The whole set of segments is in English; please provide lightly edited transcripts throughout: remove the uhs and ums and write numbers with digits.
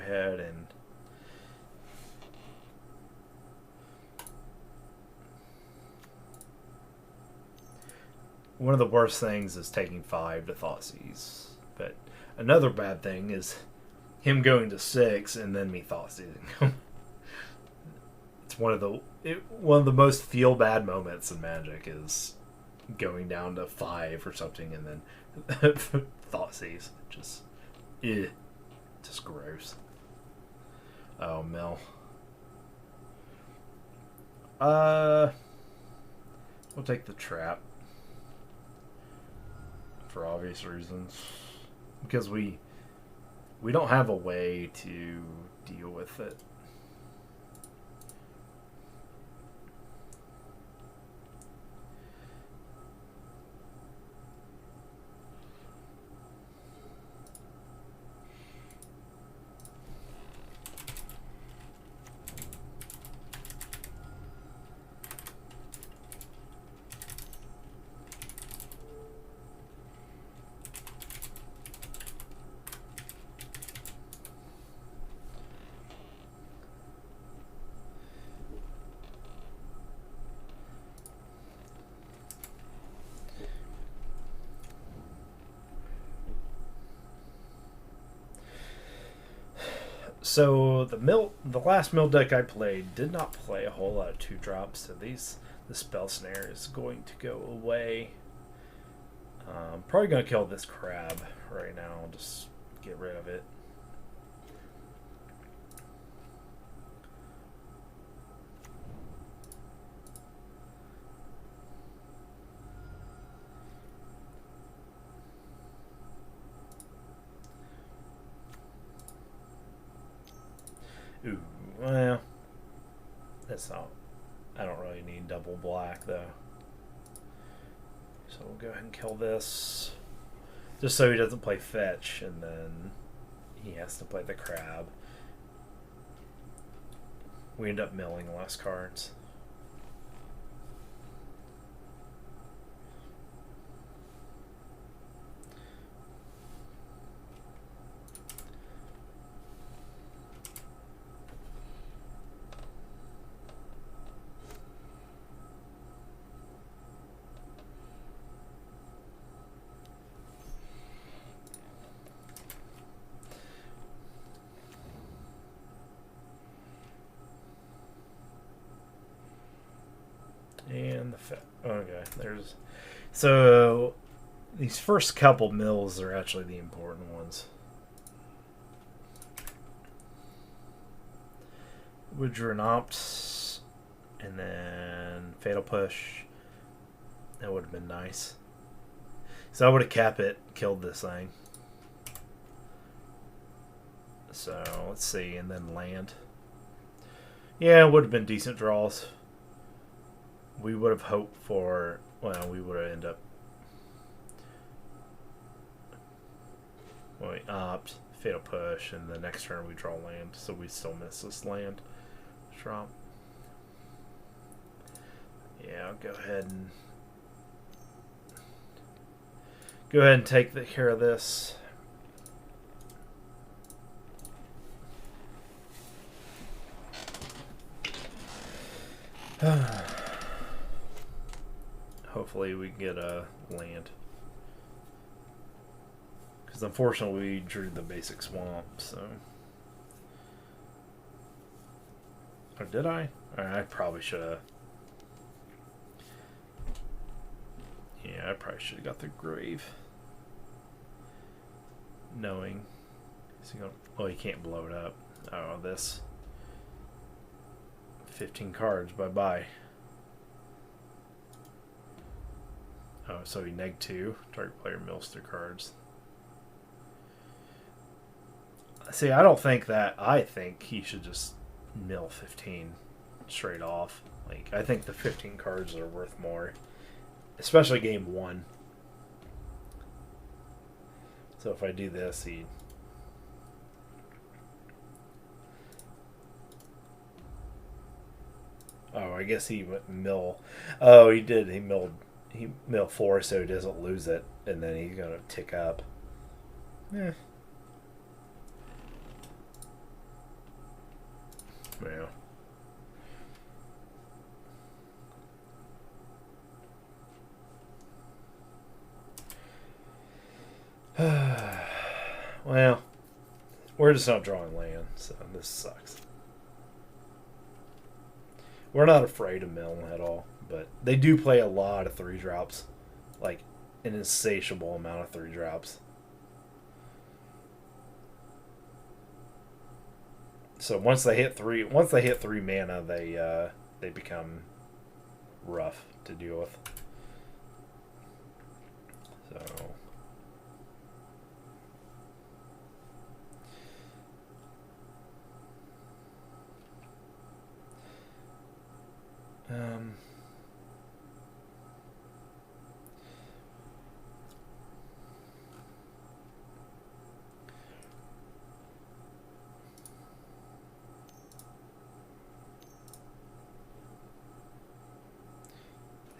ahead and one of the worst things is taking 5 to Thoughtseizes. But another bad thing is him going to 6 and then me Thoughtseizing him. It's one of the most feel bad moments in Magic is going down to 5 or something and then Thoughtseize. Just gross. Oh, Mill. We'll take the trap for obvious reasons because we don't have a way to deal with it. So the last mill deck I played did not play a whole lot of 2-drops, so the spell snare is going to go away. Probably going to kill this crab right now, just get rid of it. Ooh, well, that's not. I don't really need double black though. So we'll go ahead and kill this. Just so he doesn't play fetch and then he has to play the crab. We end up milling less cards. And okay, there's so these first couple mills are actually the important ones. Woodruin Opt and then Fatal Push. That would have been nice. So I would have capped it, killed this thing. So let's see, and then land. Yeah, it would have been decent draws. We would have hoped for, well, we would have ended up, well, we opt, Fatal Push, and the next turn we draw land, so we still miss this land drop. Yeah, I'll go ahead and take care of this. Hopefully we get a land. Because unfortunately we drew the basic swamp, so... Or did I? I probably should have... Yeah, I probably should have got the grave. Knowing... Is he gonna... Oh, he can't blow it up. Oh, this... 15 cards, bye-bye. Oh, so he neg2. Target player mills 3 cards. See, I don't think that. I think he should just mill 15 straight off. Like, I think the 15 cards are worth more. Especially game 1. So if I do this, he... Oh, I guess he went mill. Oh, he did. He milled 4 so he doesn't lose it, and then he's gonna tick up. Well, we're just not drawing land, so this sucks. We're not afraid of mill at all, but they do play a lot of 3-drops. Like, an insatiable amount of 3-drops. So once they hit three mana, they become rough to deal with. So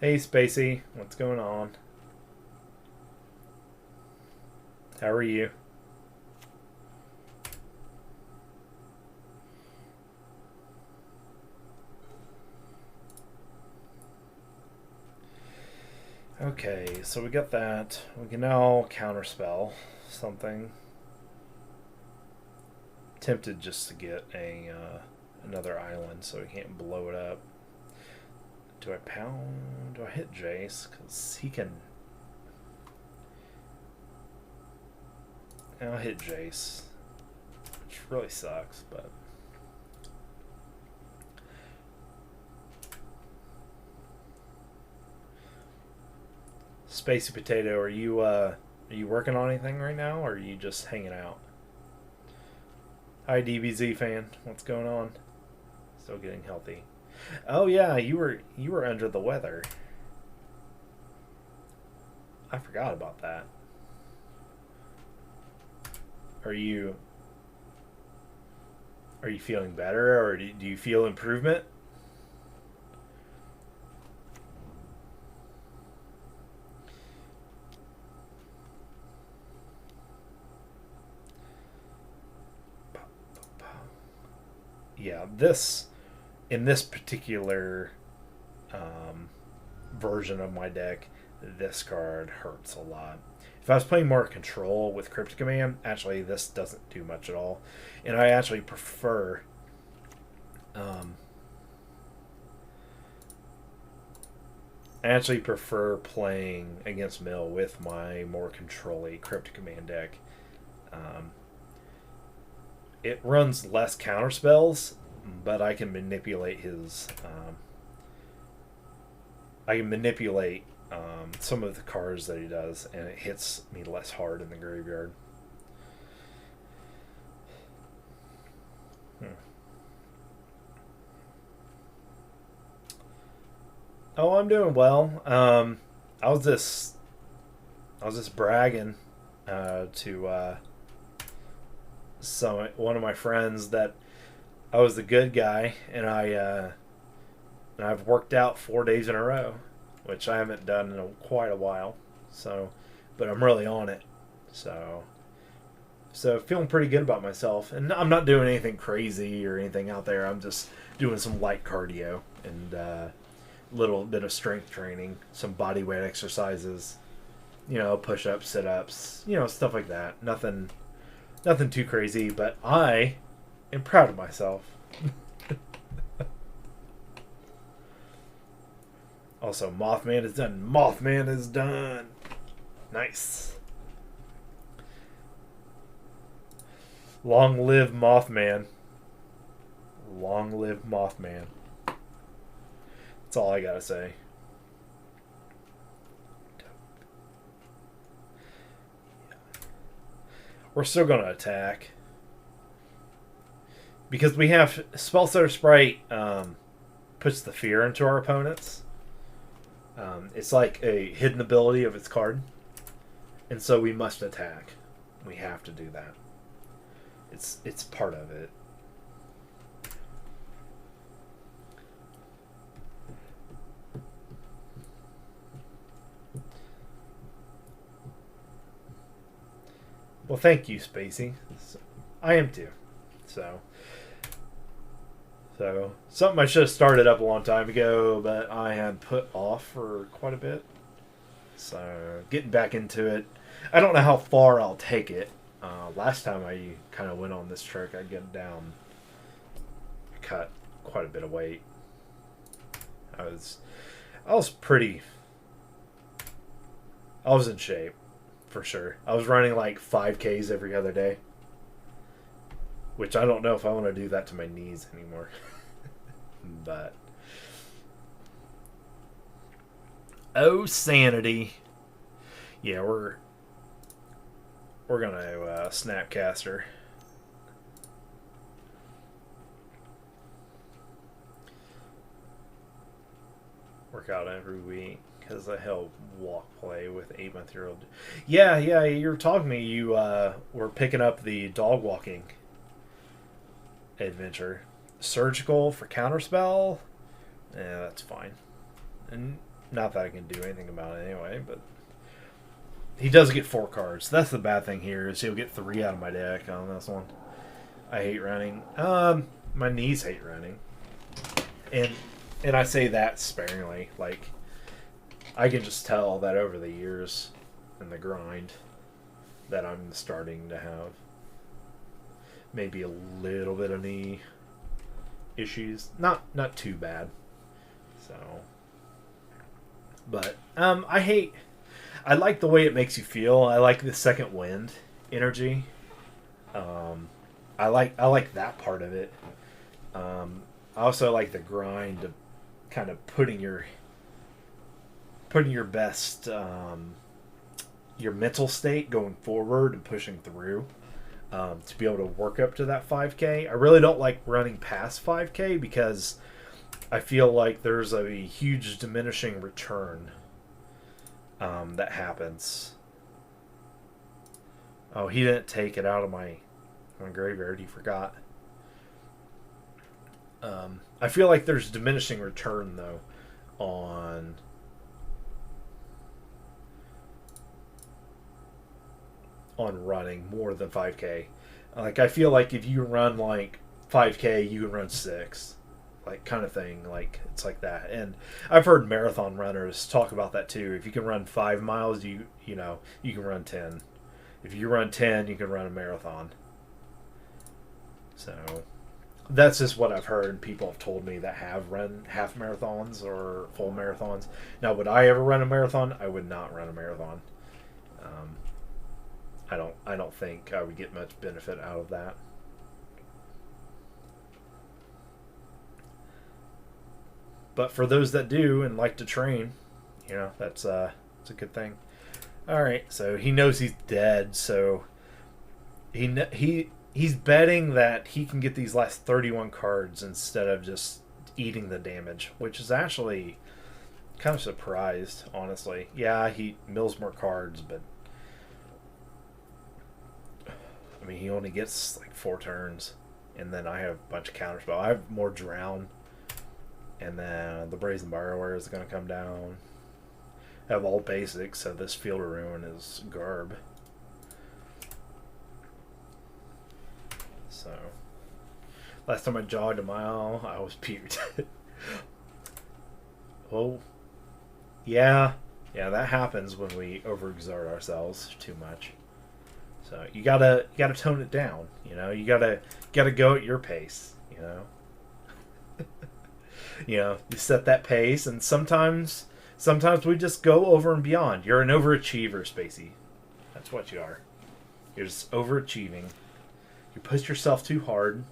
hey, Spacey, what's going on? How are you? Okay, so we got that. We can now counterspell something. Tempted just to get a another island so we can't blow it up. Do I pound? Do I hit Jace? Because he can... I'll hit Jace. Which really sucks, but... Spacey Potato, are you working on anything right now, or are you just hanging out? Hi, DBZ fan. What's going on? Still getting healthy. Oh yeah, you were under the weather. I forgot about that. Are you feeling better, or do you feel improvement? Yeah, in this particular version of my deck, this card hurts a lot. If I was playing more control with Cryptic Command, actually this doesn't do much at all. And I actually prefer playing against Mill with my more control-y Cryptic Command deck. It runs less counter spells, but I can manipulate his. I can manipulate some of the cards that he does, and it hits me less hard in the graveyard. Oh, I'm doing well. I was just bragging to one of my friends that I was the good guy, and I've worked out 4 days in a row, which I haven't done in quite a while. So, but I'm really on it. So feeling pretty good about myself, and I'm not doing anything crazy or anything out there. I'm just doing some light cardio and a little bit of strength training, some body weight exercises, push-ups, sit-ups, stuff like that. Nothing too crazy, but I am proud of myself. Also, Mothman is done. Mothman is done. Nice. Long live Mothman. Long live Mothman. That's all I gotta say. We're still gonna attack. Because we have Spellstutter Sprite puts the fear into our opponents. It's like a hidden ability of its card. And so we must attack. We have to do that. It's part of it. Well, thank you, Spacey. I am too. So something I should have started up a long time ago, but I had put off for quite a bit. So getting back into it. I don't know how far I'll take it, Last time I kind of went on this trick, I get down, cut quite a bit of weight. I was pretty. I was in shape, for sure. I was running like 5Ks every other day, which I don't know if I want to do that to my knees anymore. But oh, sanity! Yeah, we're gonna Snapcaster. Work out every week because I help walk play with 8-month-old. Yeah, you were talking to me. You were picking up the dog walking adventure. Surgical for counterspell. Yeah, that's fine. And not that I can do anything about it anyway, but he does get 4 cards. That's the bad thing here is he'll get 3 out of my deck on this one. I hate running. My knees hate running, and I say that sparingly. Like, I can just tell that over the years and the grind that I'm starting to have maybe a little bit of knee issues. Not too bad. So, but I like the way it makes you feel. I like the second wind energy. I like that part of it. I also like the grind of kind of putting your best your mental state going forward and pushing through to be able to work up to that 5K. I really don't like running past 5K because I feel like there's a huge diminishing return that happens. Oh, he didn't take it out of my graveyard. He forgot. I feel like there's diminishing return though on running more than 5K. Like, I feel like if you run like 5K, you can run 6, like, kind of thing. Like, it's like that. And I've heard marathon runners talk about that too. If you can run 5 miles, you can run 10. If you run 10, you can run a marathon. So that's just what I've heard. People have told me that have run half marathons or full marathons. Now, would I ever run a marathon? I would not run a marathon. I don't think I would get much benefit out of that. But for those that do and like to train, that's it's a good thing. All right, so he knows he's dead, so he's betting that he can get these last 31 cards instead of just eating the damage, which is actually kind of surprised, honestly. Yeah, he mills more cards, but I mean, he only gets like 4 turns, and then I have a bunch of counterspell. I have more drown, and then the Brazen Bioware is going to come down. I have all basics, so this Field of Ruin is garb. So, last time I jogged a mile, I was puked. Oh, yeah, that happens when we overexert ourselves too much. So you gotta tone it down. You gotta go at your pace. You set that pace, and sometimes we just go over and beyond. You're an overachiever, Spacey. That's what you are. You're just overachieving. You push yourself too hard.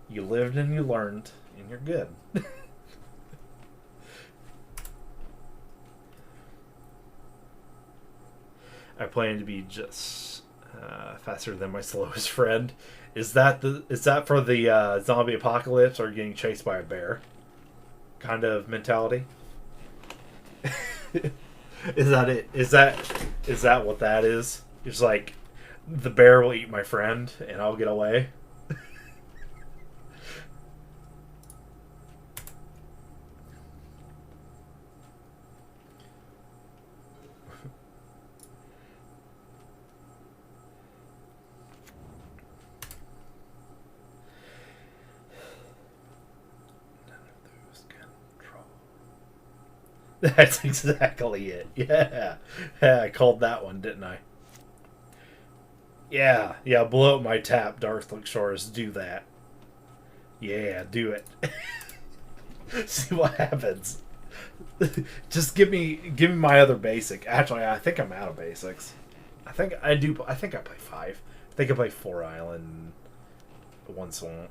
You lived and you learned, and you're good. I plan to be just faster than my slowest friend. Is that for the zombie apocalypse or getting chased by a bear kind of mentality? Is that it? Is that what that is? It's like the bear will eat my friend and I'll get away. That's exactly it. Yeah. I called that one, didn't I? Yeah, yeah, blow up my tap, Darklook Shores. Do that. Yeah, do it. See what happens. Just give me my other basic. Actually, I think I'm out of basics. I think I do. I think I play 5. I think I play 4 island, 1 swamp.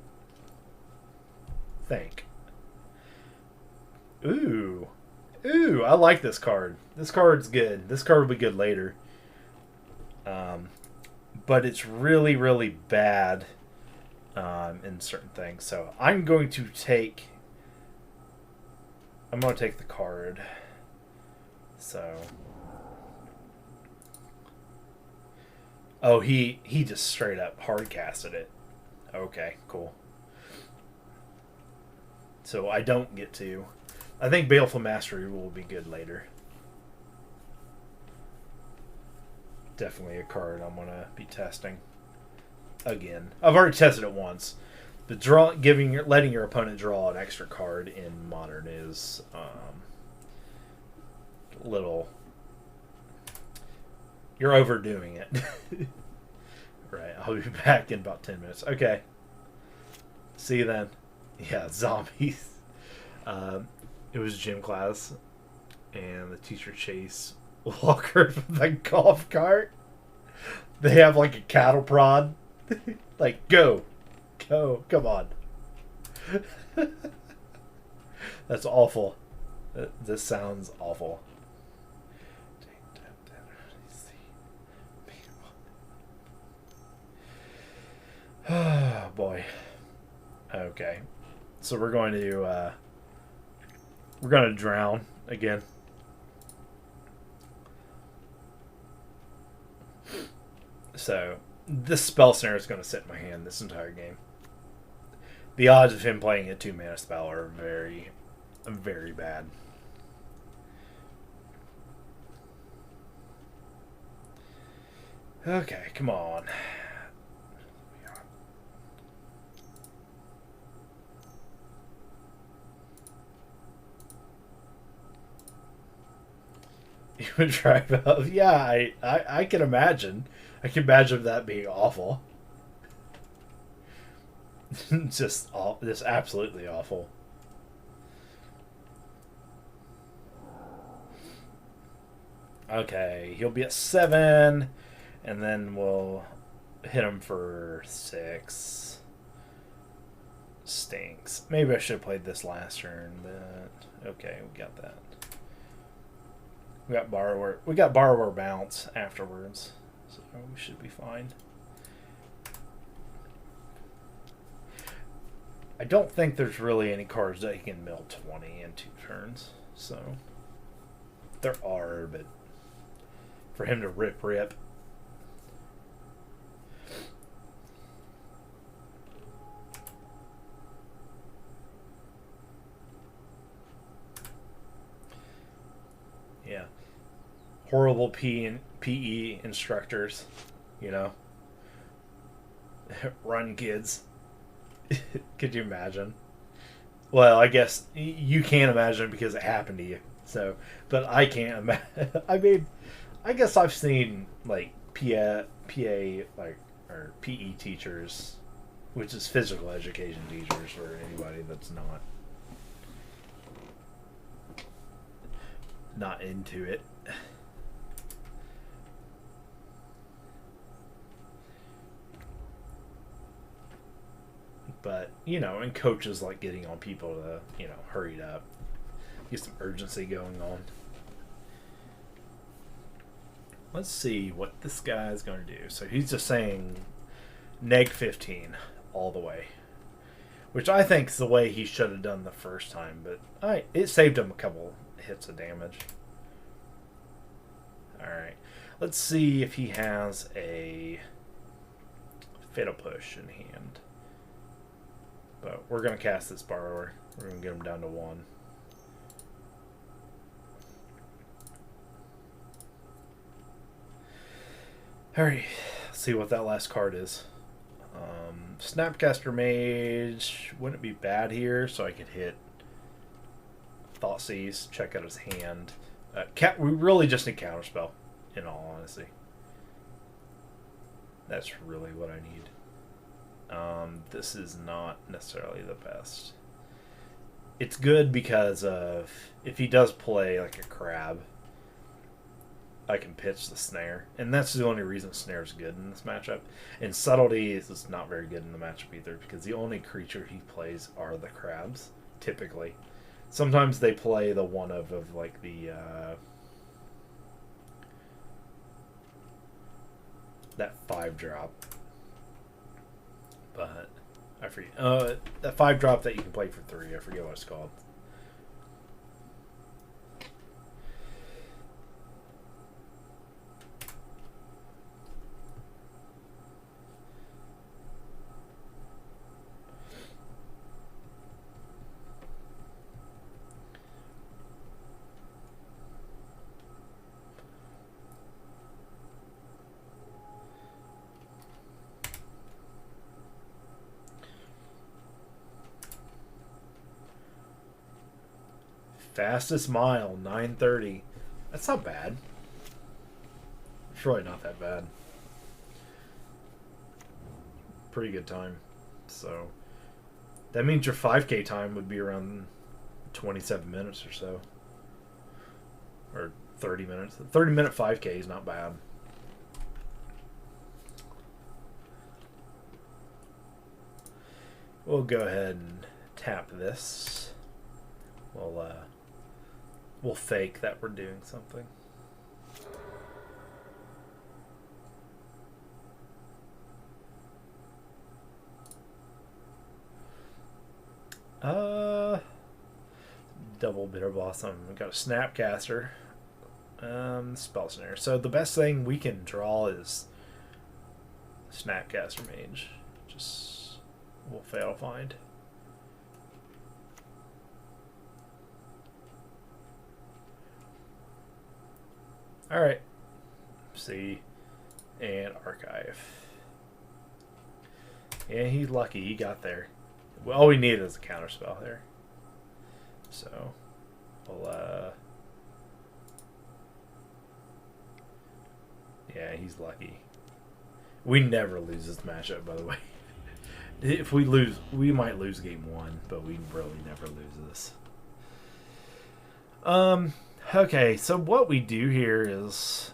Think. Ooh, ooh! I like this card. This card's good. This card will be good later. But it's really, really bad in certain things. So I'm going to take. I'm going to take the card. So. Oh, he just straight up hard casted it. Okay, cool. So I don't get to. I think Baleful Mastery will be good later. Definitely a card I'm gonna be testing again. I've already tested it once. The letting your opponent draw an extra card in Modern is little. You're overdoing it. Right, I'll be back in about 10 minutes. Okay. See you then. Yeah, zombies. It was gym class, and the teacher chased Walker from the golf cart. They have like a cattle prod. Like, go. Come on. That's awful. This sounds awful. Oh boy. Okay. So we're going to drown again. So this spell snare is going to sit in my hand this entire game. The odds of him playing a 2-mana spell are very, very bad. Okay, come on. You would try both? Yeah, I can imagine. I can imagine that being awful. Just absolutely awful. Okay, he'll be at 7, and then we'll hit him for 6. Stinks. Maybe I should have played this last turn, but okay, we got that. We got borrower bounce afterwards, so we should be fine. I don't think there's really any cards that he can mill 20 in 2 turns, so there are, but for him to rip. Yeah. Horrible PE instructors, you know. Run, kids. Could you imagine? Well, I guess you can't imagine because it happened to you. So, but I can't imagine. I mean, I guess I've seen like PA like or PE teachers, which is physical education teachers for anybody that's not into it. But, you know, and coaches like getting on people to, you know, hurry it up. Get some urgency going on. Let's see what this guy's going to do. So he's just saying neg 15 all the way. Which I think is the way he should have done the first time. But it saved him a couple hits of damage. Alright. Let's see if he has a Fatal Push in hand. But we're going to cast this borrower. We're going to get him down to 1. Alright, let's see what that last card is. Snapcaster Mage wouldn't be bad here, so I could hit Thoughtseize, check out his hand. We really just need Counterspell, in all honesty. That's really what I need. This is not necessarily the best. It's good because of if he does play like a crab, I can pitch the snare, and that's the only reason snare is good in this matchup. And subtlety is not very good in the matchup either because the only creature he plays are the crabs typically. Sometimes they play the one of like the that 5-drop, but I forget that 5-drop that you can play for 3. I forget what it's called. Fastest mile, 9:30. That's not bad. It's really not that bad. Pretty good time. So that means your 5K time would be around 27 minutes or so. Or 30 minutes. 30-minute 5K is not bad. We'll go ahead and tap this. We'll fake that we're doing something. Double Bitter Blossom. We got a Snapcaster. Spell Snare. So the best thing we can draw is Snapcaster Mage. Just we'll fail to find. Alright. See. And Archive. Yeah, he's lucky. He got there. Well, all we needed is a counterspell there. So, we'll, yeah, he's lucky. We never lose this matchup, by the way. If we lose, we might lose game 1, but we really never lose this. Okay, so what we do here is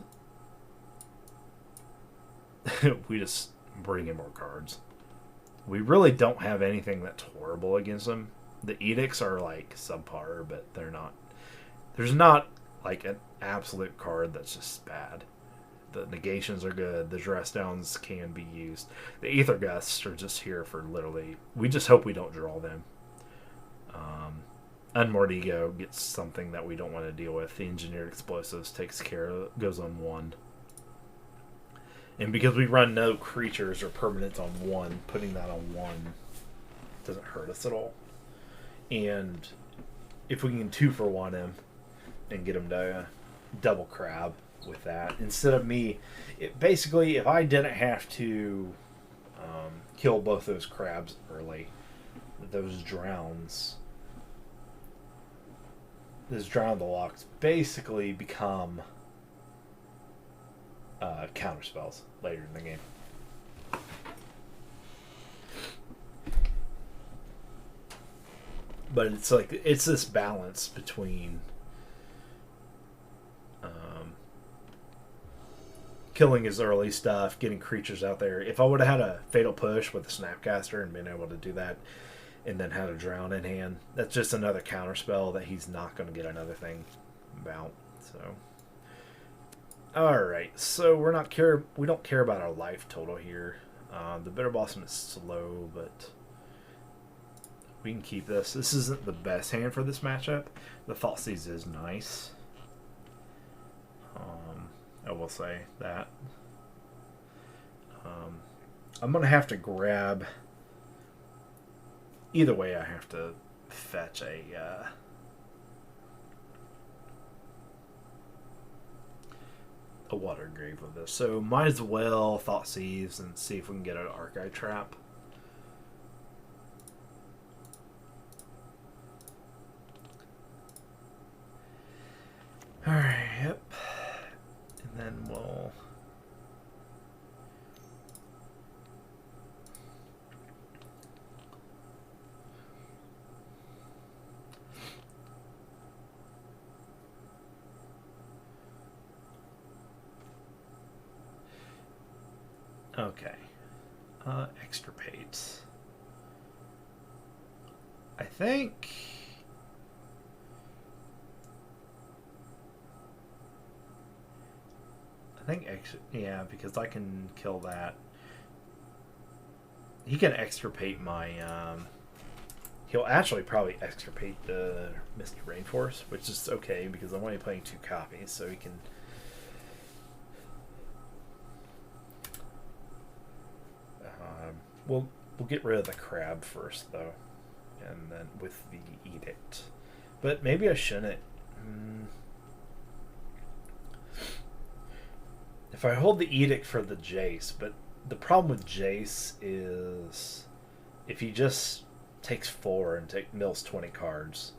we just bring in more cards. We really don't have anything that's horrible against them. The edicts are like subpar, but they're not. There's not like an absolute card that's just bad. The negations are good. The dress downs can be used. The ether gusts are just here for literally. We just hope we don't draw them. Unmoored Ego gets something that we don't want to deal with. The Engineered Explosives takes care of, goes on 1. And because we run no creatures or permanents on 1, putting that on 1 doesn't hurt us at all. And if we can 2-for-1 him and get him to double crab with that, instead of me, basically, if I didn't have to kill both those crabs early, those drowns the locks basically become counterspells later in the game. But it's like it's this balance between killing his early stuff, getting creatures out there. If I would have had a Fatal Push with a Snapcaster and been able to do that, and then had a Drown in hand, that's just another counterspell that he's not going to get another thing about. So, all right. So we don't care about our life total here. The Bitter Blossom is slow, but we can keep this. This isn't the best hand for this matchup. The Thoughtseize is nice. I will say that. I'm going to have to grab... Either way, I have to fetch a Water Grave with this. So might as well Thoughtseize and see if we can get an Archive Trap. Alright, yep. And then we'll Okay. Extirpate. I think... yeah, because I can kill that. He can extirpate my... he'll actually probably extirpate the Misty Rainforest, which is okay because I'm only playing 2 copies, so he can... we'll get rid of the crab first, though, and then with the edict. But maybe I shouldn't. If I hold the edict for the Jace, but the problem with Jace is if he just takes 4 and mills 20 cards.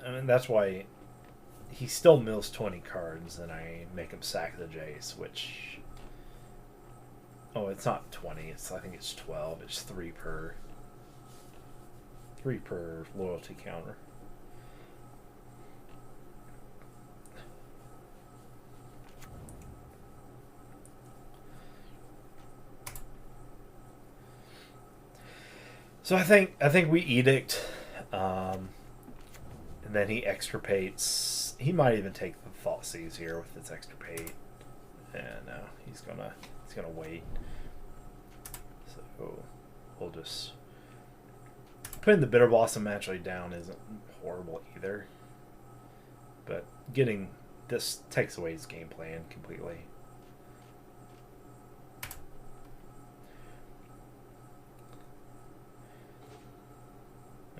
I mean, that's why he still mills 20 cards, and I make him sack the Jace, which... oh, it's not 20. I think it's 12. It's 3 per loyalty counter. So I think we edict, and then he extirpates. He might even take the Thoughtseize here with its extirpate. And no, he's gonna wait. So we'll just putting the Bitter Blossom actually down isn't horrible either. But getting this takes away his game plan completely.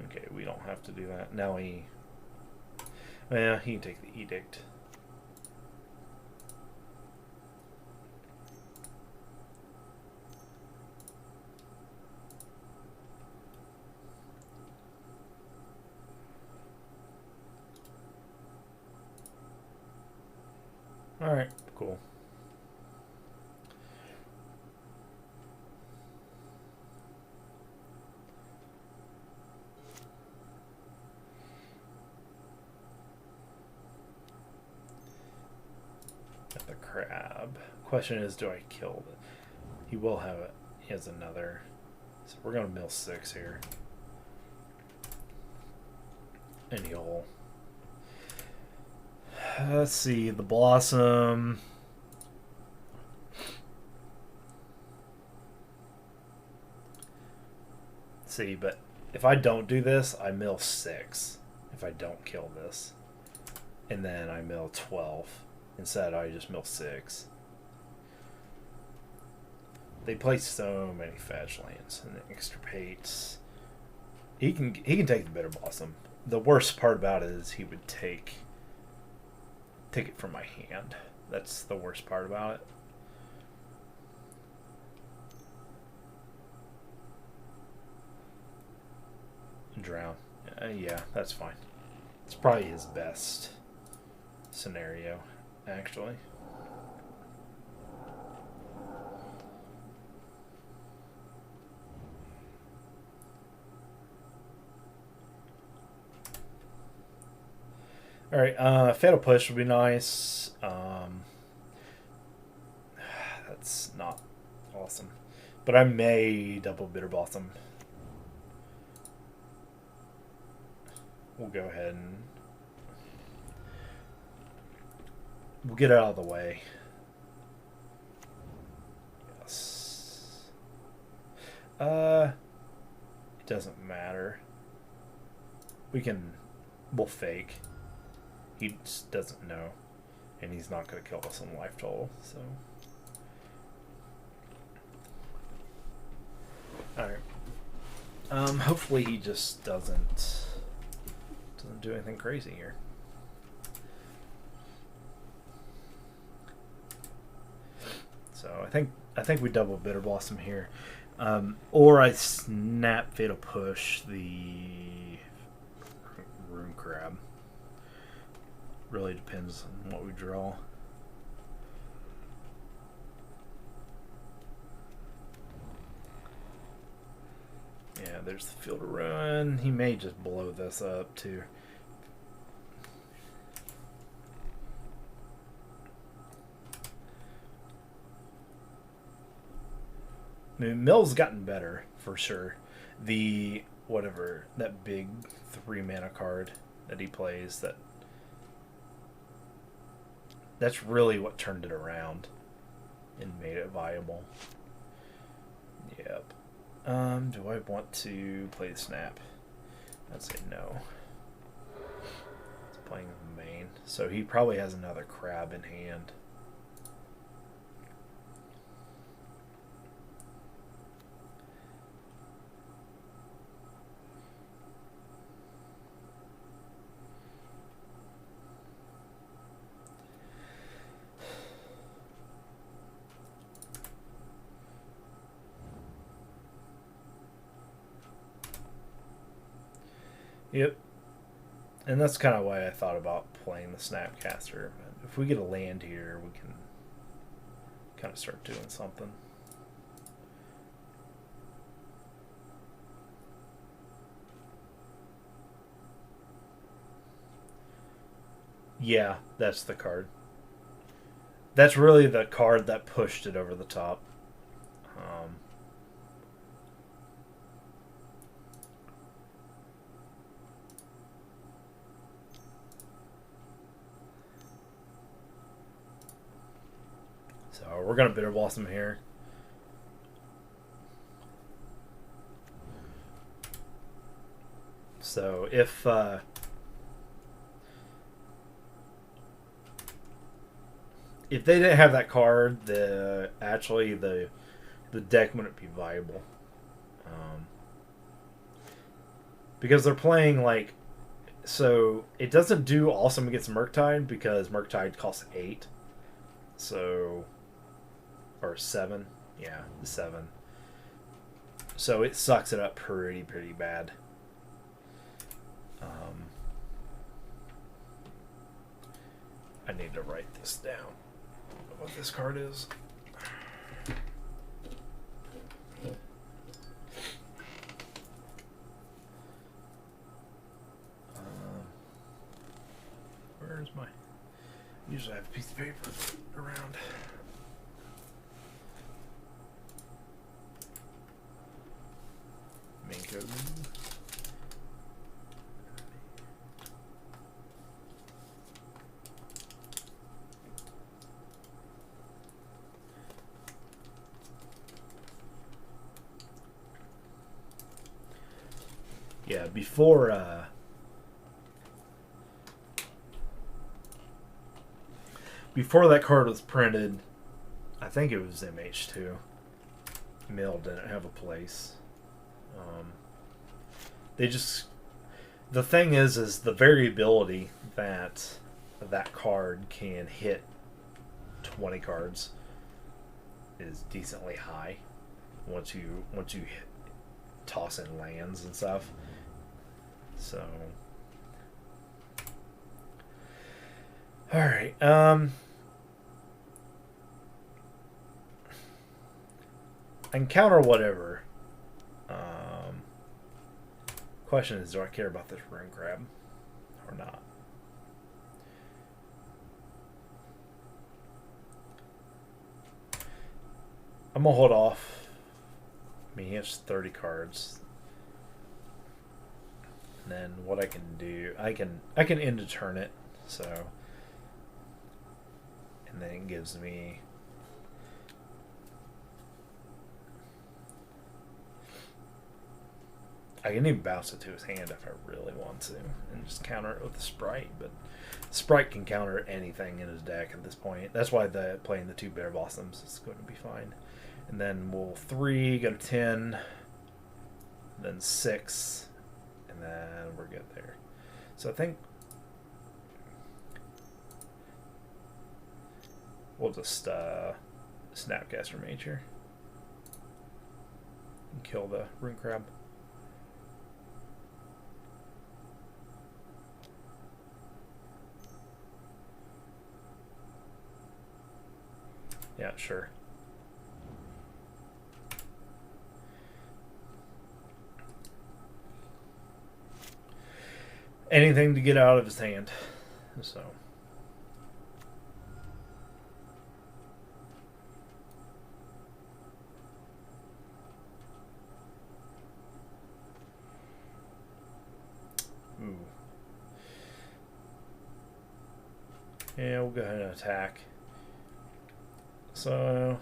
Okay, we don't have to do that. Now he can take the edict. Alright, cool. Got the crab. Question is, do I kill it? He will have it. He has another. So we're going to mill 6 here. And he'll... let's see, the Blossom. See, but if I don't do this, I mill 6. If I don't kill this. And then I mill 12. Instead, I just mill 6. They play so many fetch lands and extirpates. He can take the Bitter Blossom. The worst part about it is he would take it from my hand. That's the worst part about it. Drown. Yeah, that's fine. It's probably his best scenario, actually. Alright, Fatal Push would be nice. That's not awesome. But I may double Bitter Blossom. We'll go ahead and... we'll get it out of the way. Yes. It doesn't matter. We'll fake. He just doesn't know. And he's not going to kill us on life total, so... Alright. Hopefully he just doesn't do anything crazy here. So I think we double Bitter Blossom here. Or I snap Fatal Push the Rune Crab. Really depends on what we draw. Yeah, there's the Field of Ruin. He may just blow this up too. I mean, Mill's gotten better for sure. The whatever that big 3-mana card that he plays, that's really what turned it around and made it viable. Yep. Do I want to play Snap? I'd say no. He's playing the main, so he probably has another crab in hand. Yep. And that's kind of why I thought about playing the Snapcaster. But if we get a land here, we can kind of start doing something. Yeah, that's the card. That's really the card that pushed it over the top. So we're going to Bitter Blossom here. So if they didn't have that card, the deck wouldn't be viable. Because they're playing like, so it doesn't do awesome against Murktide because Murktide costs 8. So, or 7. Yeah, 7. So it sucks it up pretty bad. I need to write this down. What this card is. Where's my... Usually I have a piece of paper around. Main code. Yeah, before that card was printed, I think it was MH2. Mill didn't have a place. The thing is the variability that card can hit 20 cards is decently high once you toss in lands and stuff. So, all right. I can counter whatever. Question is, do I care about this Rune Crab or not? I'm gonna hold off. I mean, he has 30 cards. And then what I can do, I can end a turn it, so, and then it gives me I can even bounce it to his hand if I really want to, and just counter it with the Sprite. But Sprite can counter anything in his deck at this point. That's why playing the 2 Bitter Blossoms is going to be fine. And then we'll 3, go to 10, then 6, and then we're good there. So I think we'll just Snapcaster Mage here and kill the Rune Crab. Yeah, sure. Anything to get out of his hand. So. Yeah, we'll go ahead and attack. So...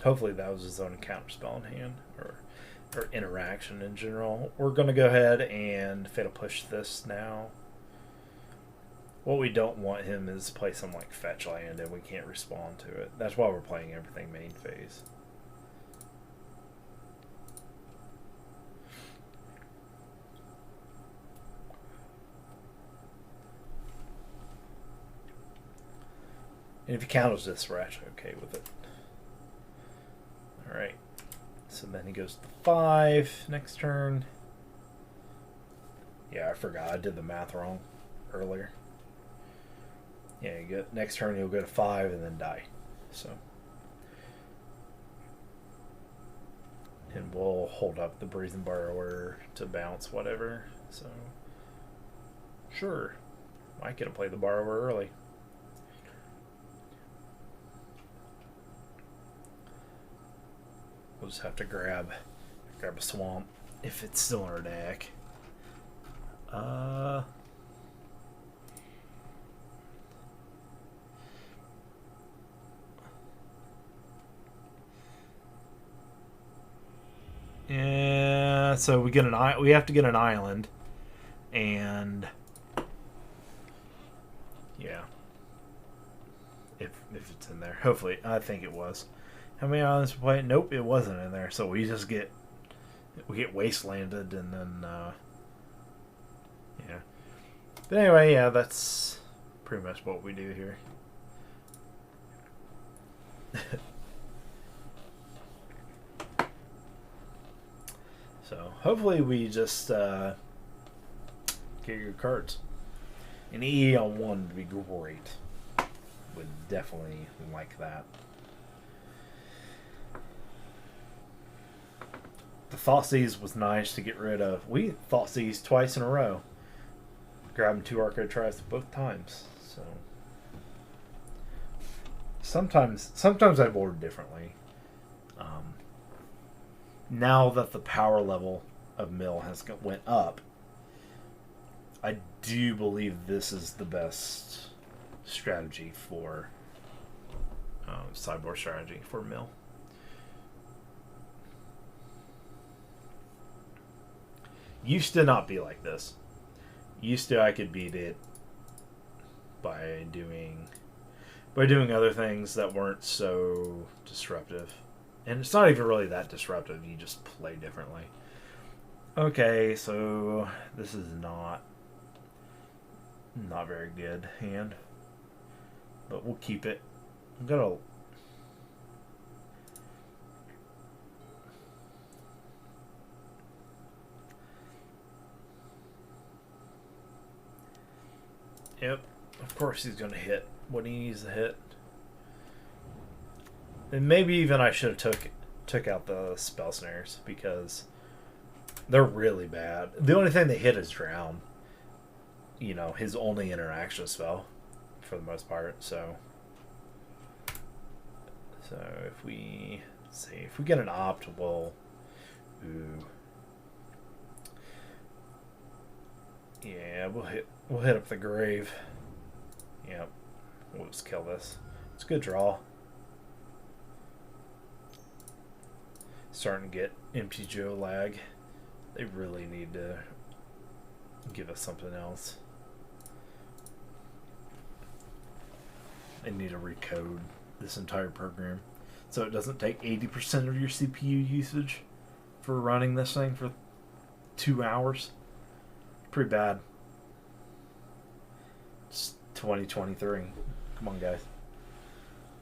Hopefully that was his own counterspell in hand, or interaction in general. We're going to go ahead and Fatal Push this now. What we don't want him is to play some like fetch land and we can't respond to it. That's why we're playing everything main phase. And if he counters this, we're actually okay with it. Alright. So then he goes to 5 next turn. Yeah, I forgot. I did the math wrong earlier. Yeah, you get next turn he'll go to 5 and then die. So, and we'll hold up the Brazen Borrower to bounce whatever. So, sure, I could have played the Borrower early. We'll just have to grab a Swamp if it's still in our deck. Yeah, so we have to get an island, and yeah, if it's in there, hopefully. I think it was. How many islands we playing? Nope, it wasn't in there. So we just get wastelanded, and then yeah. But anyway, yeah, that's pretty much what we do here. So hopefully we just get your cards. An EE on 1 would be great. Would definitely like that. The Thoughtseize was nice to get rid of. We Thoughtseize twice in a row. Grabbing 2 Arco Tries both times. So sometimes I board differently. Now that the power level of Mill has went up, I do believe this is the best strategy for sideboard strategy for Mill. Used to not be like this. Used to I could beat it by doing other things that weren't so disruptive. And it's not even really that disruptive, you just play differently. Okay, so this is not very good hand. But we'll keep it. I'm gonna Yep, of course he's gonna hit when he needs to hit. And maybe even I should have took out the spell snares because they're really bad. The only thing they hit is drown. You know, his only interaction spell for the most part. So if we get an opt, we'll yeah, we'll hit up the grave. Yep, we'll just kill this. It's a good draw. Starting to get MTGO lag. They really need to give us something else. They need to recode this entire program so it doesn't take 80% of your CPU usage for running this thing for 2 hours. Pretty bad. It's 2023. Come on, guys.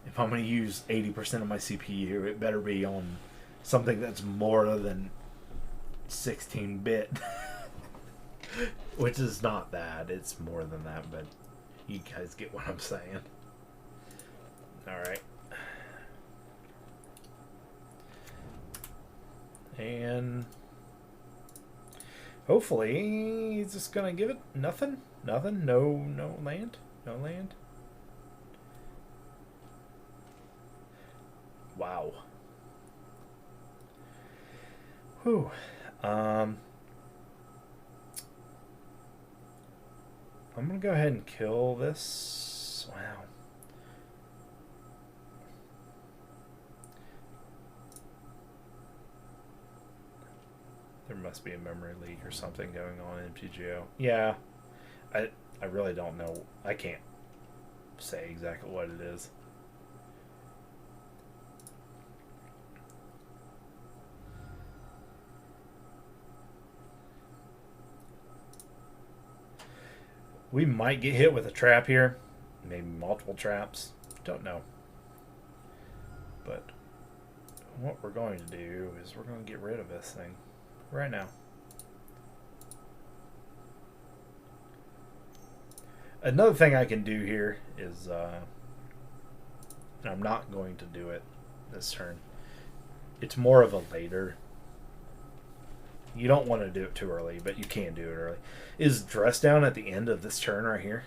If I'm going to use 80% of my CPU, it better be on something that's more than 16-bit. Which is not bad. It's more than that, but you guys get what I'm saying. Alright. And hopefully he's just gonna give it nothing. No land. Wow. Wow. Whew. I'm gonna go ahead and kill this. Wow. There must be a memory leak or something going on in MTGO. Yeah. I really don't know. I can't say exactly what it is. We might get hit with a trap here. Maybe multiple traps. Don't know. But what we're going to do is we're going to get rid of this thing right now. Another thing I can do here is, and I'm not going to do it this turn. It's more of a later. You don't want to do it too early, but you can do it early. Is dress down at the end of this turn right here.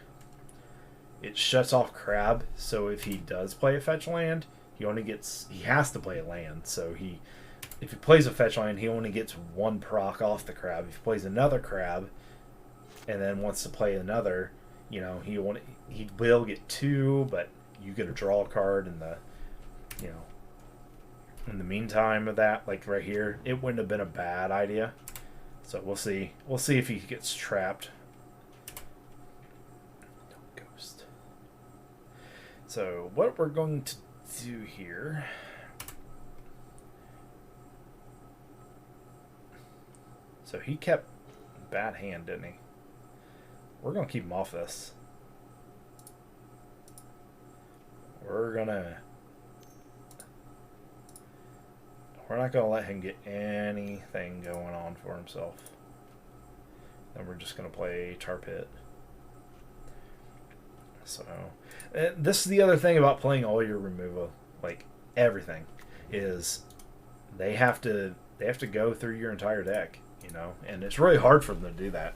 It shuts off crab, so if he does play a fetch land, he has to play a land. So if he plays a fetch land, he only gets one proc off the crab. If he plays another crab, and then wants to play another, you know, he will get two, but you get a draw card in the, you know, in the meantime of that, like right here, it wouldn't have been a bad idea. So we'll see. We'll see if he gets trapped. Ghost. So what we're going to do here. So he kept bad hand, didn't he? We're going to keep him off this. We're not going to let him get anything going on for himself. Then we're just going to play Tar Pit. So, this is the other thing about playing all your removal, like everything, is they have to go through your entire deck, you know, and it's really hard for them to do that.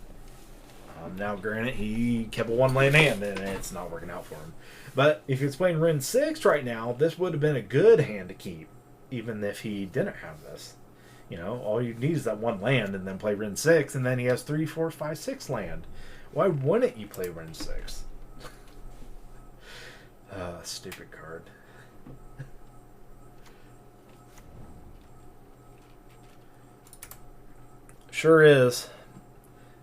Now, granted, he kept a one-land hand, and it's not working out for him. But if he's playing Ren 6 right now, this would have been a good hand to keep, even if he didn't have this. You know, all you need is that one land, and then play Ren 6, and then he has 3, 4, 5, 6 land. Why wouldn't you play Ren 6? Stupid card. Sure is.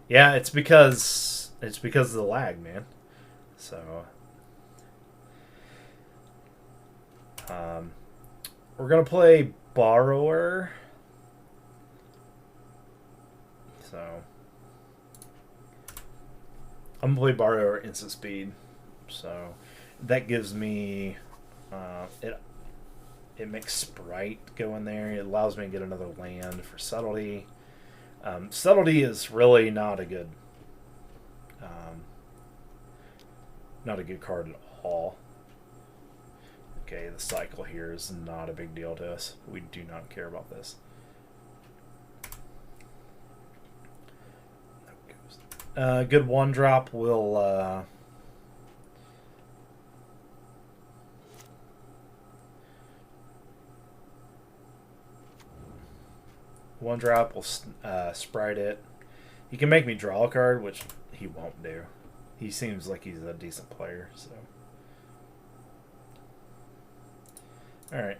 Yeah, it's because of the lag, man. So we're gonna play Borrower. So I'm gonna play Borrower instant speed. So that gives me it makes Sprite go in there. It allows me to get another land for Subtlety. Subtlety is really not a good card at all. Okay, the cycle here is not a big deal to us. We do not care about this. Good one drop will one drop will sprite it. He can make me draw a card, which he won't do. He seems like he's a decent player, so. Alright.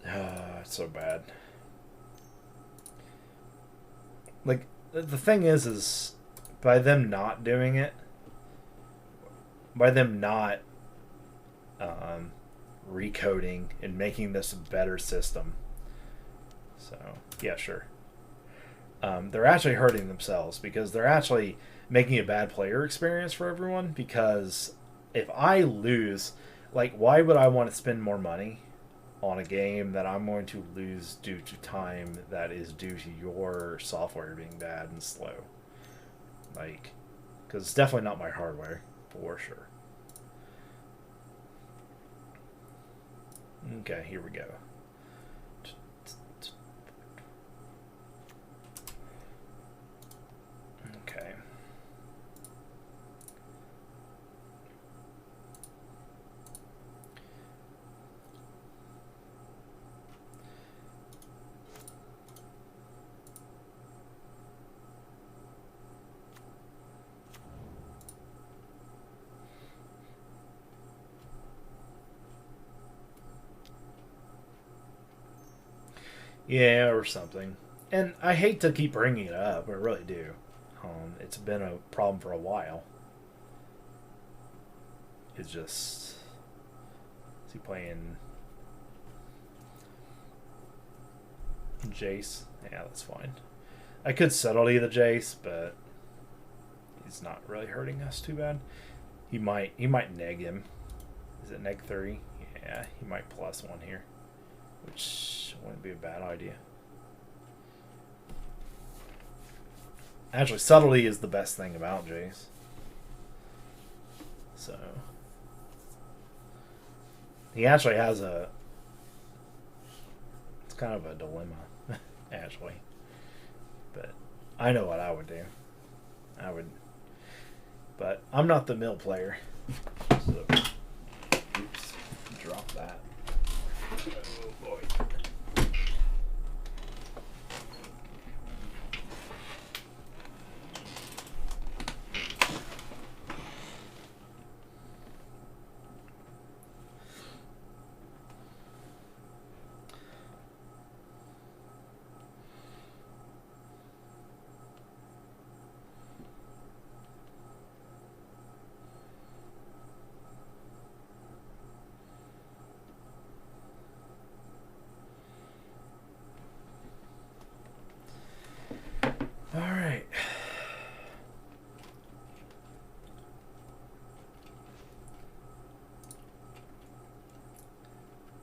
It's so bad. Like, the thing is by them not doing it, by them not recoding and making this a better system. So, yeah, sure. They're actually hurting themselves because they're actually making a bad player experience for everyone, because if I lose, like, why would I want to spend more money on a game that I'm going to lose due to time that is due to your software being bad and slow? Like, because it's definitely not my hardware, for sure. Okay, here we go. Okay. Yeah, or something. And I hate to keep bringing it up, I really do. It's been a problem for a while. It's just... Is he playing... Jace? Yeah, that's fine. I could subtlety the Jace, but he's not really hurting us too bad. He might neg him. Is it neg 3? Yeah, he might plus 1 here, which wouldn't be a bad idea. Actually, subtlety is the best thing about Jace. So he actually has a... It's kind of a dilemma, actually. But I know what I would do. I would... But I'm not the mill player. So, oops, drop that. Oh boy. Alright.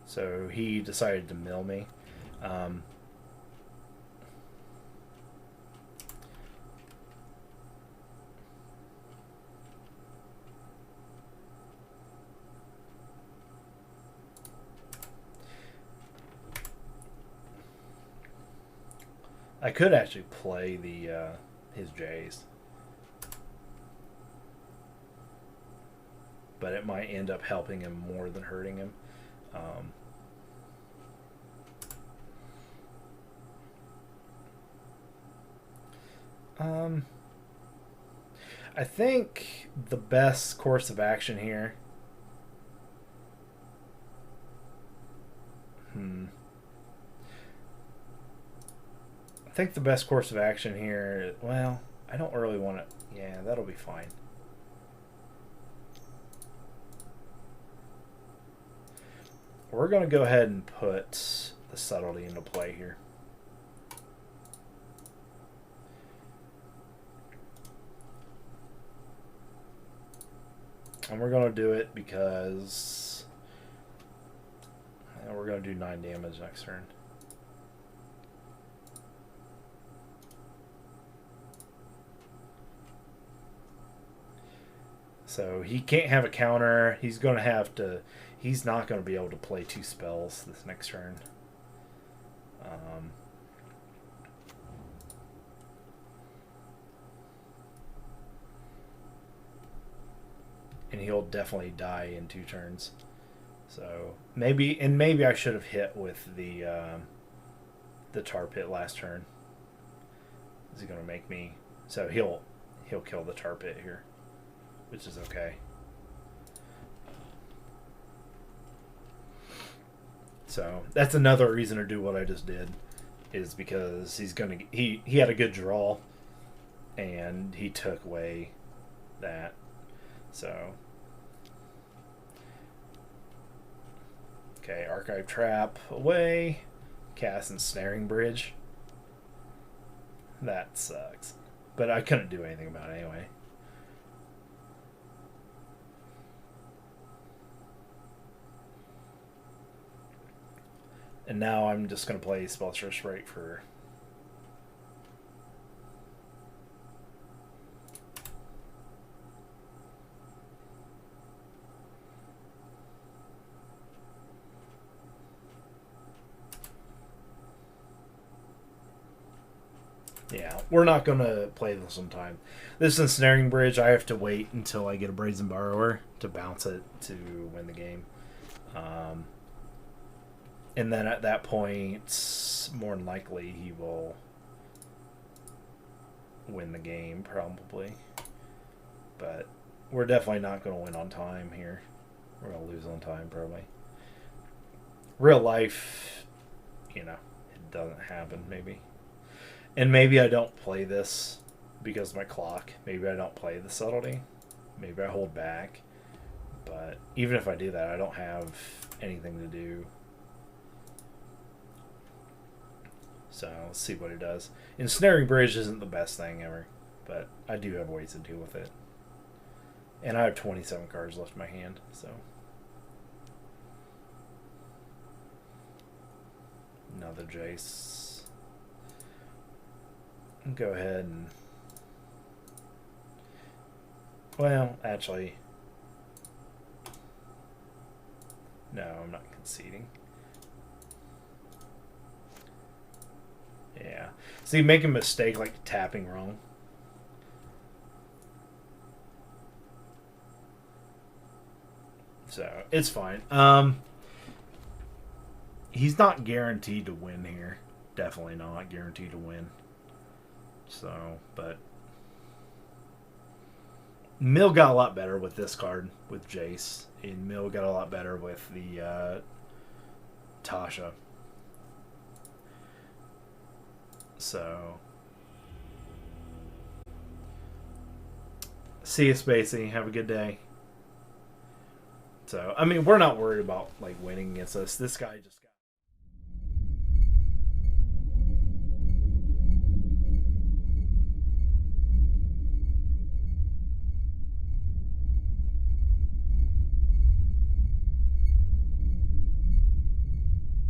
So he decided to mill me. I could actually play the his Jays, but it might end up helping him more than hurting him. I think the best course of action here. I think the best course of action here. Well, I don't really want to. Yeah, that'll be fine. We're going to go ahead and put the subtlety into play here. And we're going to do it because we're going to do 9 damage next turn. So he can't have a counter. He's going to have to... He's not going to be able to play 2 spells this next turn. And he'll definitely die in 2 turns. So maybe I should have hit with the tar pit last turn. Is he going to make me? So he'll kill the tar pit here, which is okay. So that's another reason to do what I just did, is because he had a good draw, and he took away that. So okay, Archive Trap away, cast Ensnaring Bridge. That sucks, but I couldn't do anything about it anyway. And now I'm just going to play Spellstress Rite for... Yeah, we're not going to play this on time. This Ensnaring Bridge, I have to wait until I get a Brazen Borrower to bounce it to win the game. And then at that point, more than likely, he will win the game, probably. But we're definitely not going to win on time here. We're going to lose on time, probably. Real life, you know, it doesn't happen, maybe. And maybe I don't play this because of my clock. Maybe I don't play the subtlety. Maybe I hold back. But even if I do that, I don't have anything to do. So let's see what it does. Ensnaring Bridge isn't the best thing ever, but I do have ways to deal with it. And I have 27 cards left in my hand, so. Another Jace. Go ahead and... Well, actually... No, I'm not conceding. Yeah. See, make a mistake like tapping wrong. So, it's fine. He's not guaranteed to win here. Definitely not guaranteed to win. So, but... Mill got a lot better with this card, with Jace. And Mill got a lot better with the Tasha. So... See you, Spacey. Have a good day. So, I mean, we're not worried about, like, winning against us. This guy just...